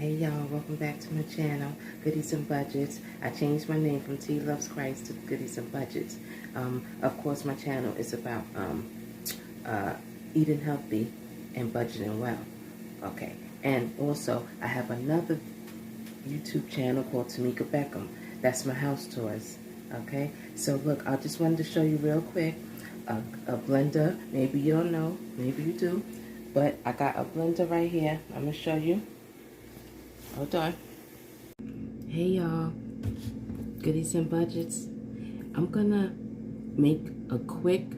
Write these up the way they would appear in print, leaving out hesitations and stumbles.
Hey y'all, welcome back to my channel, Goodies and Budgets. I changed my name from T Loves Christ to Goodies and Budgets. Of course, my channel is about eating healthy and budgeting well. Okay, and also I have another YouTube channel called Tamika Beckham. That's my house tours. Okay, so look, I just wanted to show you real quick a blender. Maybe you don't know, maybe you do, but I got a blender right here. I'm gonna show you. Hold on. Hey y'all, Goodies and Budgets. I'm gonna make a quick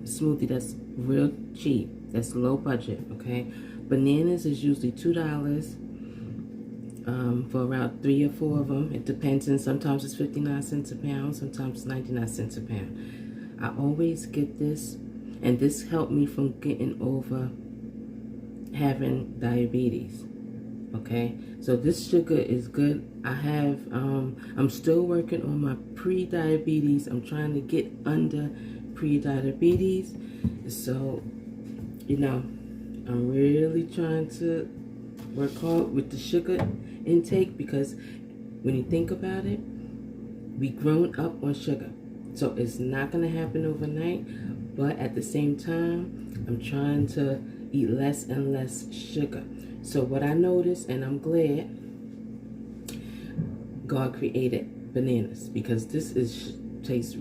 smoothie that's real cheap, that's low budget, okay? Bananas is usually $2 for around 3 or 4 of them. It depends, and sometimes it's 59 cents a pound, sometimes it's 99 cents a pound. I always get this, and this helped me from getting over having diabetes. Okay, so this sugar is good. I have I'm still working on my pre-diabetes. I'm trying to get under pre-diabetes, so you know I'm really trying to work hard with the sugar intake, because when you think about it, we grown up on sugar, so it's not gonna happen overnight. But at the same time, I'm trying to eat less and less sugar. So what I noticed, and I'm glad God created bananas, because this tastes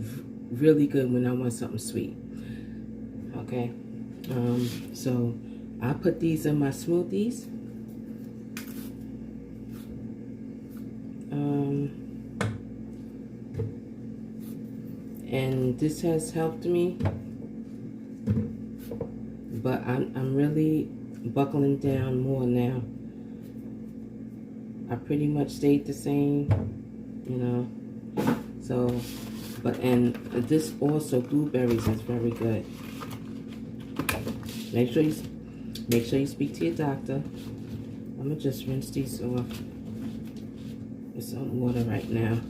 really good when I want something sweet. Okay, so I put these in my smoothies. And this has helped me, but I'm really buckling down more now. I pretty much stayed the same, you know. So, and this also, blueberries is very good. Make sure you speak to your doctor. I'm gonna just rinse these off with some water right now.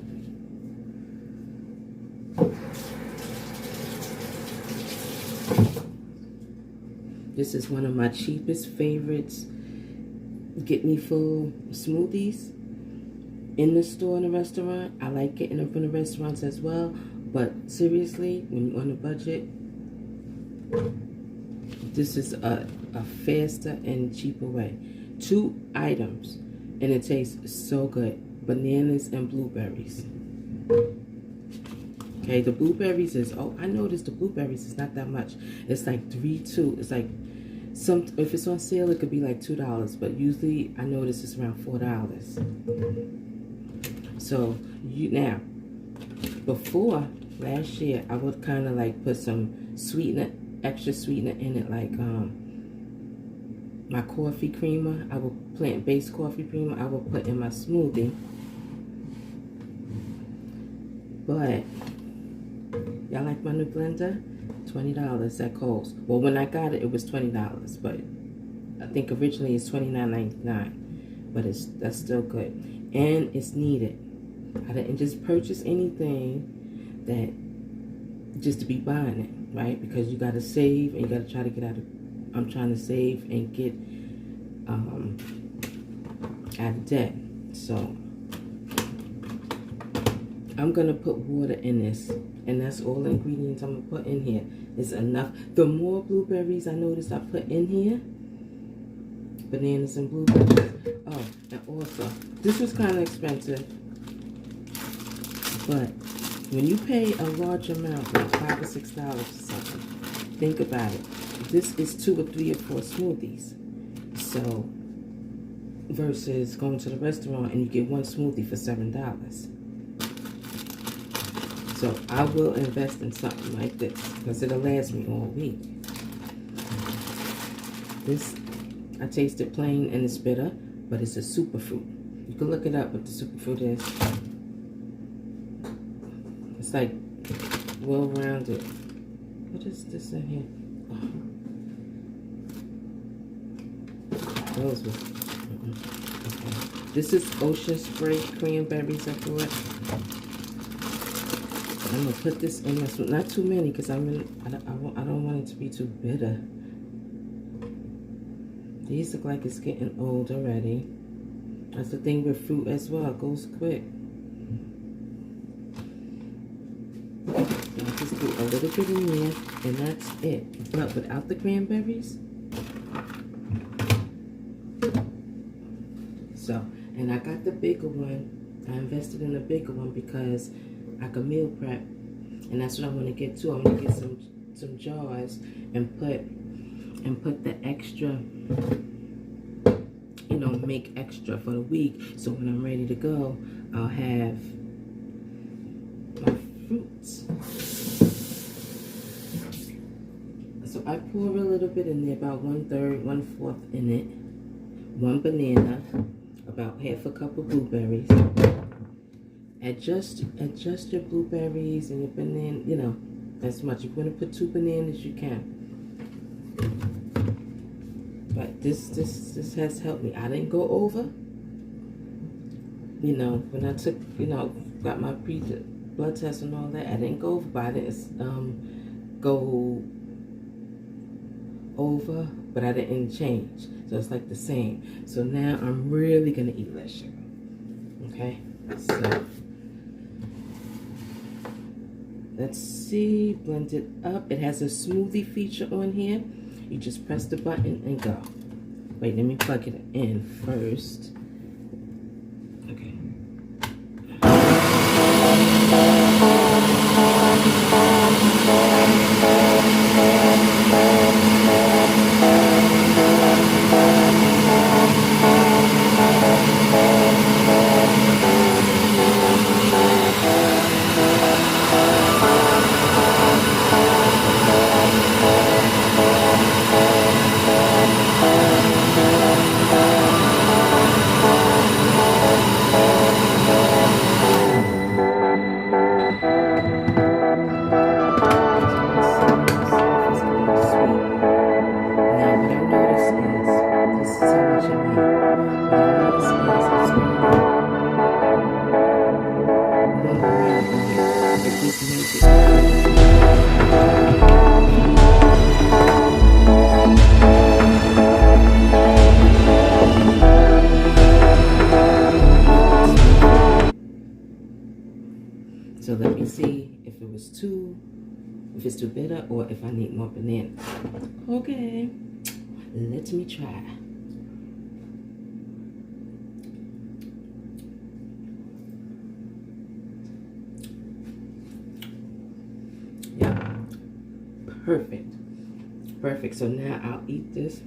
This is one of my cheapest favorites. Get me full smoothies in the store and the restaurant. I like getting them from the restaurants as well. But seriously, when you're on a budget, this is a faster and cheaper way. 2 items, and it tastes so good. Bananas and blueberries. Okay, the blueberries is, I noticed the blueberries is not that much. It's like $3.2. It's like, if it's on sale, it could be like $2, but usually I notice it's around $4. So now, before last year, I would kind of like put some sweetener, extra sweetener in it, like my coffee creamer. I would plant-based coffee creamer. I would put in my smoothie, but y'all like my new blender? $20 at Kohl's. Well, when I got it, it was $20, but I think originally it's $29.99. But that's still good, and it's needed. I didn't just purchase anything that just to be buying it, right? Because you gotta save, and you gotta try to get out of. I'm trying to save and get out of debt. So I'm gonna put water in this, and that's all the ingredients I'm gonna put in here. Is enough. The more blueberries I noticed I put in here, bananas and blueberries. Oh, and also, this was kind of expensive, but when you pay a large amount, like $5 or $6 or something, think about it. This is 2 or 3 or 4 smoothies. So, versus going to the restaurant and you get 1 smoothie for $7. So I will invest in something like this, because it'll last me all week. This, I taste it plain and it's bitter, but it's a superfruit. You can look it up what the superfruit is. It's like well-rounded. What is this in here? Oh. Those was, okay. This is Ocean Spray cranberries, I thought. I'm gonna put this in my soup. Not too many, because I don't want it to be too bitter. These look like it's getting old already. That's the thing with fruit as well, it goes quick. I'll just do a little bit in there, and that's it. But without the cranberries. So, and I got the bigger one. I invested in a bigger one because I could meal prep, and that's what I want to get too. I want to get some jars and put the extra, you know, make extra for the week. So when I'm ready to go, I'll have my fruits. So I pour a little bit in there, about 1/3, 1/4 in it. 1 banana, about half a cup of blueberries. Adjust your blueberries and your banana, you know, as much. If you want to put 2 bananas, you can. But this has helped me. I didn't go over. You know, when I took, you know, got my blood test and all that, I didn't go over, but I didn't go over, but I didn't change. So it's like the same. So now I'm really gonna eat less sugar. Okay, so let's see, blend it up. It has a smoothie feature on here. You just press the button and go. Wait, let me plug it in first. Okay. So let me see if it's too bitter or if I need more banana. Okay, let me try. Yeah, perfect. So now I'll eat this.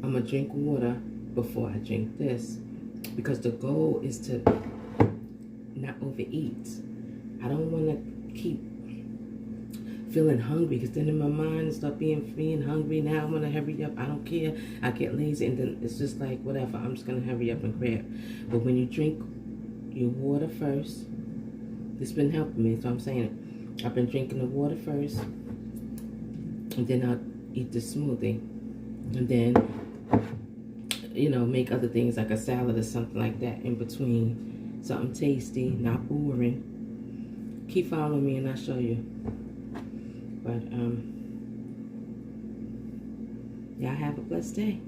I'm gonna drink water before I drink this because the goal is to not overeat. I don't want to keep feeling hungry because then in my mind I start being hungry. Now I want to hurry up. I don't care. I get lazy and then it's just like whatever. I'm just gonna hurry up and grab. But when you drink your water first, this has been helping me. So I'm saying it. I've been drinking the water first, and then I'll eat the smoothie, and then, you know, make other things like a salad or something like that in between. Something tasty, not boring. Keep following me and I'll show you. But, y'all have a blessed day.